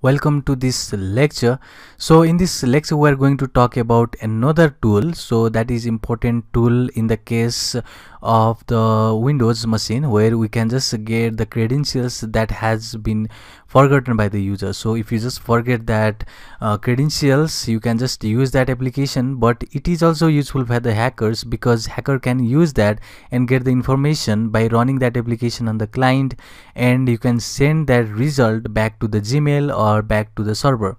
Welcome to this lecture. So in this lecture we are going to talk about another tool, so that is important tool in the case of the Windows machine, where we can just get the credentials that has been forgotten by the user. So if you just forget that credentials, you can just use that application, but it is also useful for the hackers, because hacker can use that and get the information by running that application on the client, and you can send that result back to the Gmail or back to the server.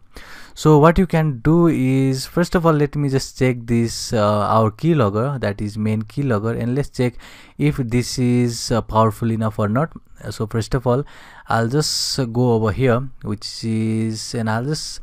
So what you can do is, first of all, let me just check this our keylogger, that is main keylogger, and let's check if this is powerful enough or not. So first of all, I'll just go over here, which is, and I'll just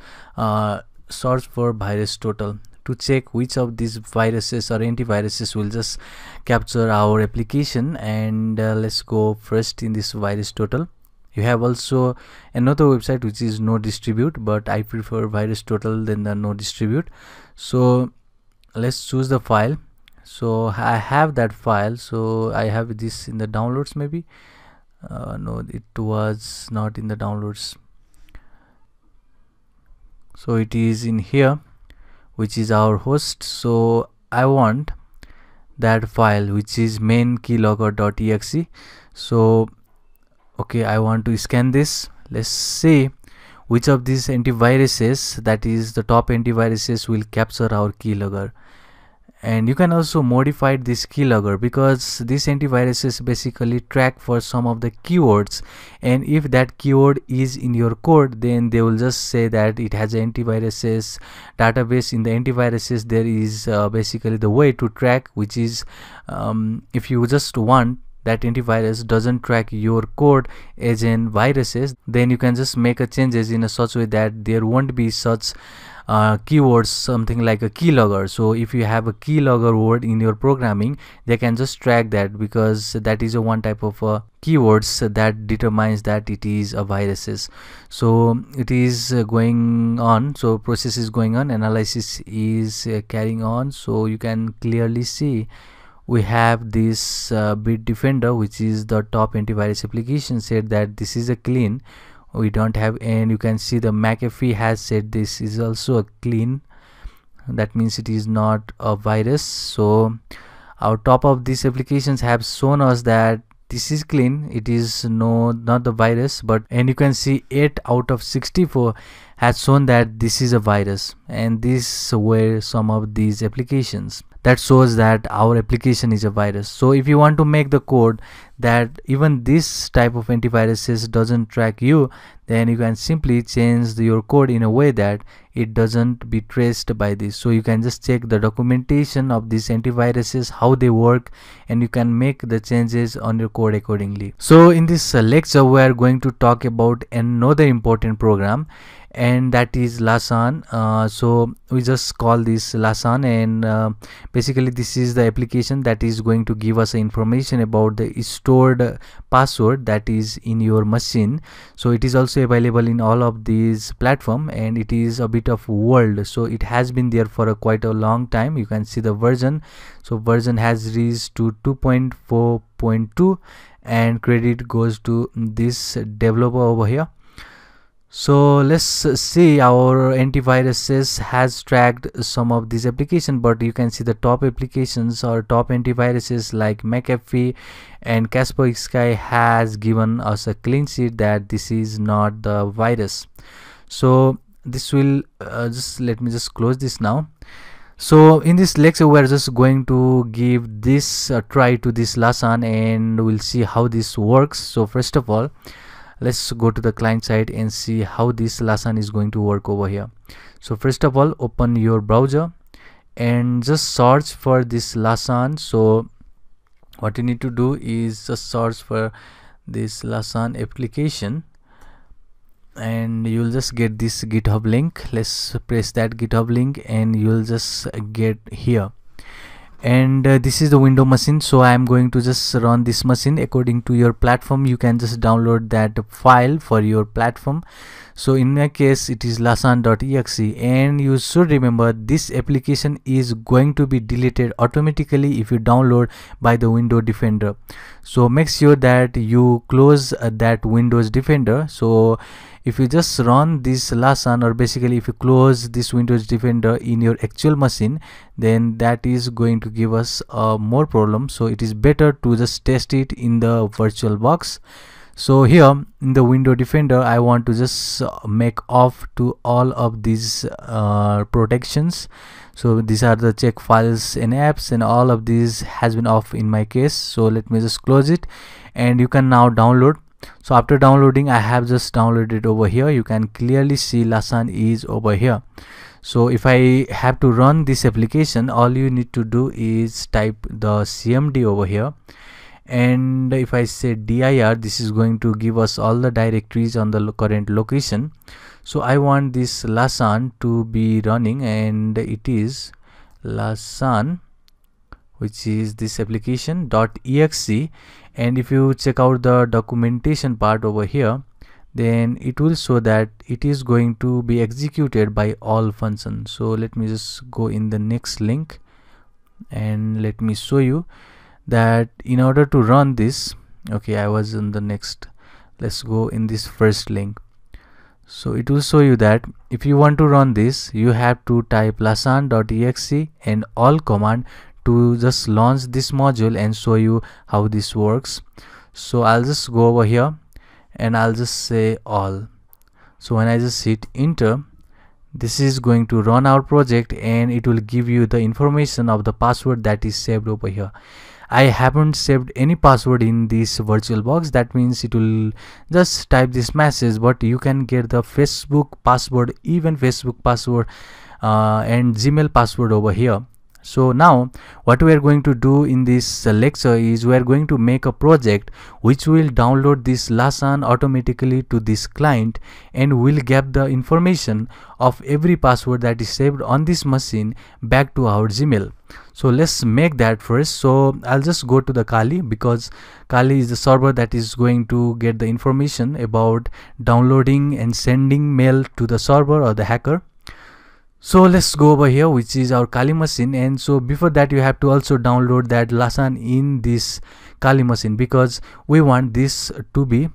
search for virus total to check which of these viruses or antiviruses will just capture our application. And let's go first in this virus total. You have also another website which is no distribute, but I prefer virus total than the no distribute. So let's choose the file. So I have that file, so I have this in the downloads maybe. No, it was not in the downloads, so it is in here, which is our host. So I want that file, which is main keylogger.exe. So okay, I want to scan this. Let's see which of these antiviruses, that is the top antiviruses, will capture our keylogger. And you can also modify this keylogger, because these antiviruses basically track for some of the keywords, and if that keyword is in your code, then they will just say that it has an antiviruses database. In the antiviruses there is basically the way to track, which is if you just want that antivirus doesn't track your code as in viruses, then you can just make a changes in a such way that there won't be such keywords, something like a keylogger. So if you have a keylogger word in your programming, they can just track that, because that is a one type of keywords that determines that it is a viruses. So it is going on, so process is going on, analysis is carrying on. So you can clearly see we have this Bitdefender, which is the top antivirus application, said that this is a clean. We don't have, and you can see the McAfee has said this is also a clean. That means it is not a virus. So our top of these applications have shown us that this is clean, it is not the virus. But, and you can see 8 out of 64 has shown that this is a virus, and these were some of these applications that shows that our application is a virus. So if you want to make the code that even this type of antiviruses doesn't track you, then you can simply change your code in a way that it doesn't be traced by this. So you can just check the documentation of these antiviruses, how they work, and you can make the changes on your code accordingly. So in this lecture we are going to talk about another important program, and that is LaZagne. So we just call this LaZagne, and basically this is the application that is going to give us information about the stored password that is in your machine. So it is also available in all of these platform, and it is a bit of world, so it has been there for quite a long time. You can see the version, so version has reached to 2.4.2, and credit goes to this developer over here. So let's see, our antiviruses has tracked some of these applications, but you can see the top applications or top antiviruses like McAfee and Kaspersky has given us a clean sheet that this is not the virus. So this will just let me just close this now. So in this lecture we are just going to give this a try to this LaZagne, and we'll see how this works. So first of all, let's go to the client side and see how this LaZagne is going to work over here. So first of all, open your browser and just search for this LaZagne. So what you need to do is just search for this LaZagne application, and you'll just get this GitHub link. Let's press that GitHub link, and you'll just get here. And this is the Windows machine, so I am going to just run this machine according to your platform. You can just download that file for your platform. So in my case it is LaZagne.exe, and you should remember this application is going to be deleted automatically if you download by the Windows Defender. So make sure that you close that Windows Defender. So if you just run this LaZagne, or basically if you close this Windows Defender in your actual machine, then that is going to give us more problem. So it is better to just test it in the virtual box. So here in the Windows Defender, I want to just make off to all of these protections. So these are the check files and apps, and all of these has been off in my case. So let me just close it, and you can now download. So after downloading, I have just downloaded over here. You can clearly see LaZagne is over here. So if I have to run this application, all you need to do is type the cmd over here, and if I say dir, this is going to give us all the directories on the current location. So I want this LaZagne to be running, and it is LaZagne, which is this application .exe. And if you check out the documentation part over here, then it will show that it is going to be executed by all functions. So let me just go in the next link, and let me show you that in order to run this, okay, I was in the next, let's go in this first link. So it will show you that if you want to run this, you have to type LaZagne.exe and all command to just launch this module and show you how this works. So I'll just go over here and I'll just say all. So when I just hit enter, this is going to run our project, and it will give you the information of the password that is saved over here. I haven't saved any password in this virtual box. That means it will just type this message, but you can get the Facebook password, even Facebook password and Gmail password over here. So now what we are going to do in this lecture is we are going to make a project which will download this LaZagne automatically to this client, and will get the information of every password that is saved on this machine back to our Gmail. So let's make that first. So I'll just go to the Kali, because Kali is the server that is going to get the information about downloading and sending mail to the server or the hacker. So let's go over here, which is our Kali machine. And so before that, you have to also download that LaZagne in this Kali machine, because we want this to be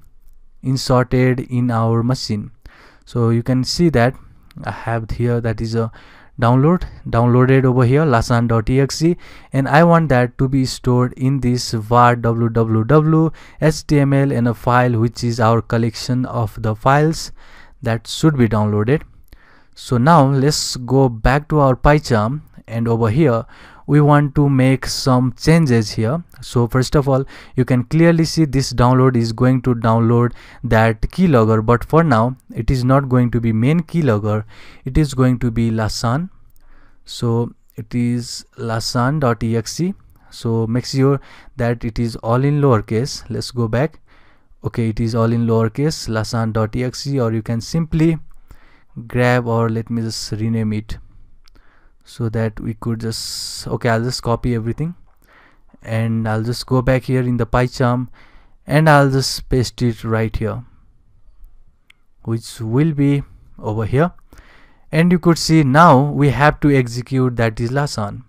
inserted in our machine. So you can see that I have here, that is a downloaded over here, LaZagne.exe, and I want that to be stored in this var www html and a file which is our collection of the files that should be downloaded. So now let's go back to our PyCharm, and over here we want to make some changes here. So first of all, you can clearly see this download is going to download that keylogger, but for now it is not going to be main keylogger, it is going to be LaZagne. So it is LaZagne.exe. So make sure that it is all in lowercase. Let's go back. Okay, it is all in lowercase, LaZagne.exe, or you can simply grab, or let me just rename it so that we could just, okay, I'll just copy everything, and I'll just go back here in the PyCharm, and I'll just paste it right here, which will be over here. And you could see now we have to execute that is LaZagne.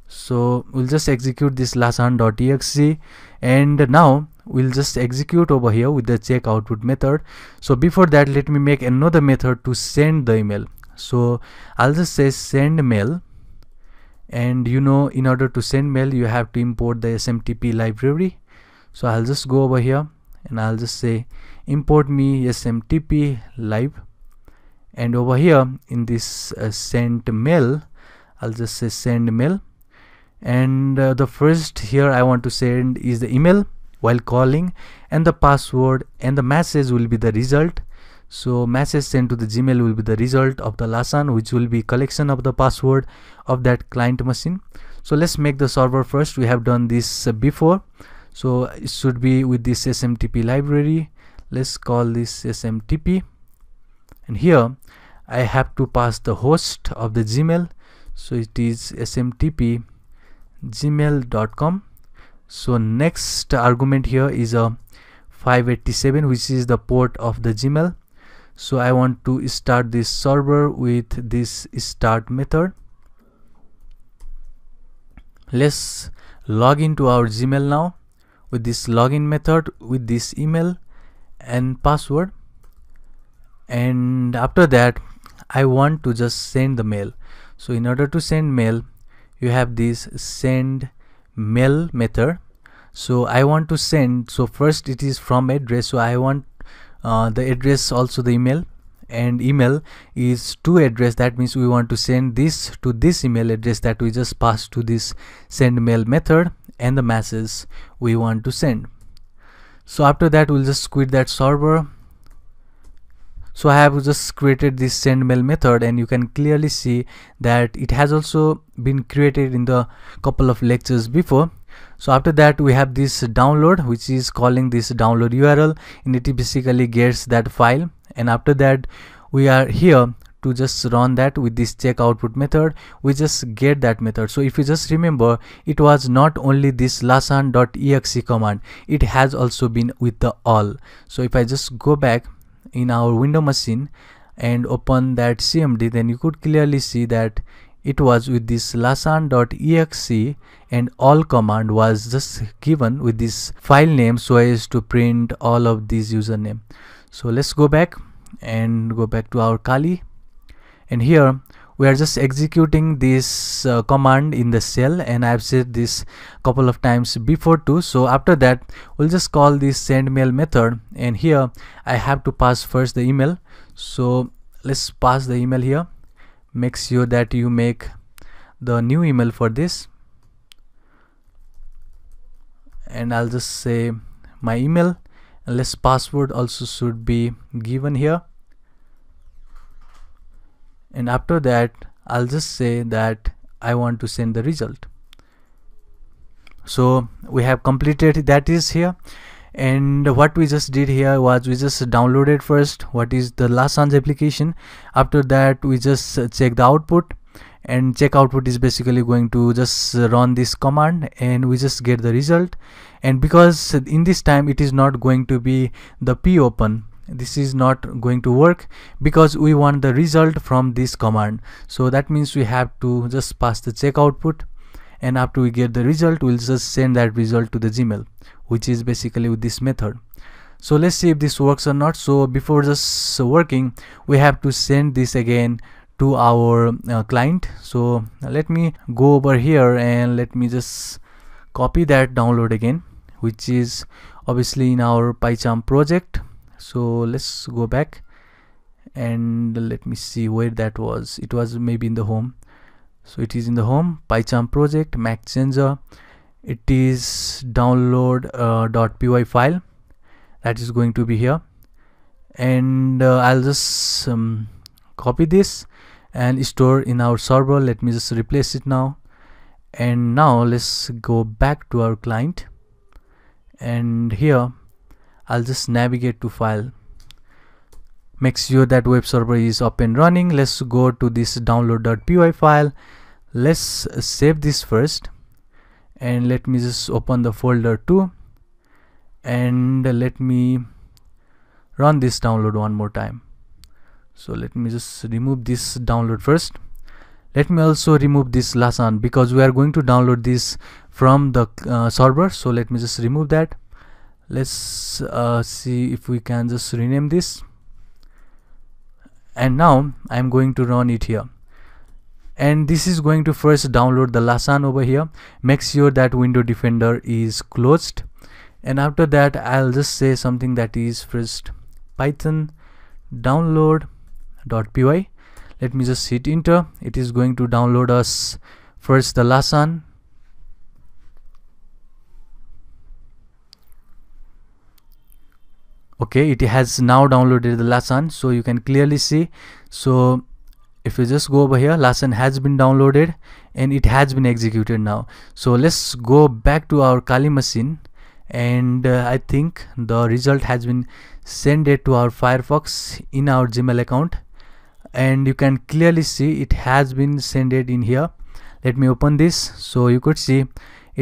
So we'll just execute this LaZagne.exe, and now we'll just execute over here with the check output method. So before that, let me make another method to send the email. So I'll just say send mail, and you know, in order to send mail you have to import the SMTP library. So I'll just go over here and I'll just say import me SMTP lib, and over here in this send mail, I'll just say send mail, and the first here I want to send is the email while calling, and the password and the message will be the result. So message sent to the Gmail will be the result of the LaZagne, which will be collection of the password of that client machine. So let's make the server first. We have done this before, so it should be with this SMTP library. Let's call this SMTP, and here I have to pass the host of the Gmail. So it is SMTP gmail.com. So next argument here is a 587, which is the port of the Gmail. So I want to start this server with this start method. Let's log into our Gmail now with this login method with this email and password. And after that I want to just send the mail. So in order to send mail, you have this send mail method. So I want to send, so first it is from address, so I want the address also the email, and email is to address. That means we want to send this to this email address that we just passed to this send mail method, and the message we want to send. So after that we'll just quit that server. So I have just created this send mail method, and you can clearly see that it has also been created in the couple of lectures before. So after that we have this download, which is calling this download URL, and it basically gets that file. And after that we are here to just run that with this check output method. We just get that method. So if you just remember, it was not only this LaZagne.exe command, it has also been with the all. So if I just go back in our window machine and open that CMD, then you could clearly see that it was with this LaZagne.exe, and all command was just given with this file name so as to print all of these username. So let's go back and go back to our Kali, and here we are just executing this command in the shell, and I've said this couple of times before too. So after that we'll just call this send mail method, and here I have to pass first the email. So let's pass the email here. Make sure that you make the new email for this, and I'll just say my email, and let's password also should be given here. And after that I'll just say that I want to send the result. So we have completed that is here. And what we just did here was we just downloaded first what is the LaZagne application. After that we just check the output, and check output is basically going to just run this command, and we just get the result. And because in this time it is not going to be the p open, this is not going to work because we want the result from this command. So that means we have to just pass the check output, and after we get the result we'll just send that result to the Gmail, which is basically with this method. So let's see if this works or not. So before just working, we have to send this again to our client. So let me go over here and let me just copy that download again, which is obviously in our PyCharm project. So let's go back and let me see where that was. It was maybe in the home. So it is in the home, PyCharm project, Mac changer. It is download .py file that is going to be here, and I'll just copy this and store in our server. Let me just replace it now. And now let's go back to our client, and here I'll just navigate to file. Make sure that web server is up and running. Let's go to this download.py file. Let's save this first, and let me just open the folder too, and let me run this download one more time. So let me just remove this download first. Let me also remove this LaZagne because we are going to download this from the server. So let me just remove that. Let's see if we can just rename this, and now I'm going to run it here. And this is going to first download the LaZagne over here. Make sure that window defender is closed, and after that I'll just say something that is first python download.py. Let me just hit enter. It is going to download us first the LaZagne. Okay, it has now downloaded the LaZagne, so you can clearly see. So if you just go over here, LaZagne has been downloaded and it has been executed now. So let's go back to our Kali machine, and I think the result has been sent to our Firefox in our Gmail account, and you can clearly see it has been sent in here. Let me open this. So you could see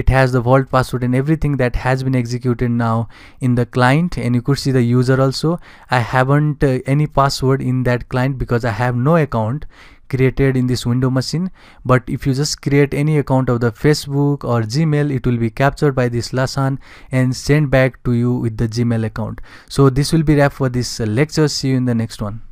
it has the vault password and everything that has been executed now in the client, and you could see the user also. I haven't any password in that client because I have no account created in this window machine. But if you just create any account of the Facebook or Gmail, it will be captured by this LaZagne and sent back to you with the Gmail account. So this will be wrap for this lecture. See you in the next one.